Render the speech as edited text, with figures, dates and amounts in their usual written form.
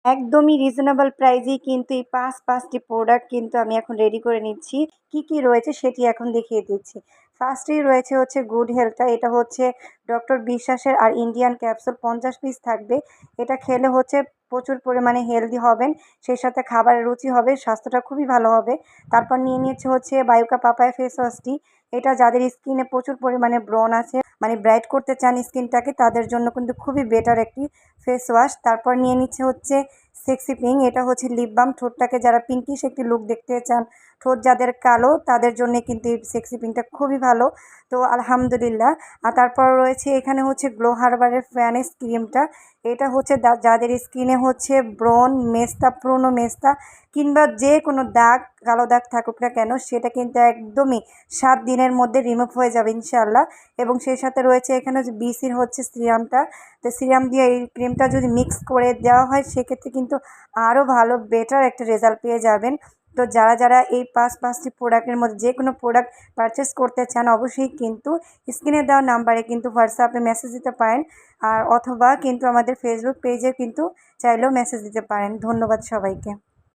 একদমই রিজনেবল প্রাইসেই কিন্তু এই ৫টি প্রোডাক্ট কিন্তু আমি এখন রেডি করে নিচ্ছি। কি, কি রয়েছে সেটি এখন দেখিয়ে দিচ্ছি। ফার্স্টেই রয়েছে হচ্ছে গুড হেলথটা। এটা হচ্ছে ডক্টর বিশ্বাসের আর ইন্ডিয়ান ক্যাপসুল ৫০ পিস থাকবে। এটা খেলে হচ্ছে প্রচুর পরিমাণে হেলদি হবেন। সেই সাথে খাবারের রুচি হবে, স্বাস্থ্যটা খুবই ভালো হবে। তারপর নিয়ে নিয়েছি হচ্ছে বায়োকা পাপায়া ফেস ওয়াশটি। এটা যাদের স্কিনে প্রচুর পরিমাণে ব্রণ আছে, মানে ব্রাইট করতে চান স্কিনটাকে, তাদের জন্য কিন্তু খুবই বেটার একটি ফেস ওয়াশ। তারপর নিয়ে নিচ্ছে হচ্ছে সেক্সি পিঙ্ক। এটা হচ্ছে লিপ বাম। ঠোঁটটাকে যারা পিঙ্কিশ একটি লুক দেখতে চান, ঠোঁট যাদের কালো, তাদের জন্যে কিন্তু এই সেক্সি পিঙ্কটা খুবই ভালো। তো আলহামদুলিল্লাহ। আর তারপর রয়েছে এখানে হচ্ছে গ্লো হারবারের ফেয়ারনেস ক্রিমটা। এটা হচ্ছে যাদের স্কিনে হচ্ছে ব্রণ, মেস্তা, ব্রণ মেস্তা কিংবা যে কোনো দাগ, কালো দাগ থাকুক না কেন, সেটা কিন্তু একদমই ৭ দিনের মধ্যে রিমুভ হয়ে যাবে ইনশাআল্লাহ। এবং সেই সাথে রয়েছে এখানে হচ্ছে বিসির হচ্ছে সিরামটা। তো সিরাম দিয়ে এই ক্রিমটা যদি মিক্স করে দেওয়া হয়, সেক্ষেত্রে কিন্তু আরও ভালো বেটার একটা রেজাল্ট পেয়ে যাবেন। তো যারা এই ৫টি প্রোডাক্টের মধ্যে যে কোনো প্রোডাক্ট পারচেস করতে চান, অবশ্যই কিন্তু স্ক্রিনে দেওয়া নাম্বারে কিন্তু হোয়াটসঅ্যাপে মেসেজ দিতে পারেন। আর অথবা কিন্তু আমাদের ফেসবুক পেজে কিন্তু চাইলেও মেসেজ দিতে পারেন। ধন্যবাদ সবাইকে।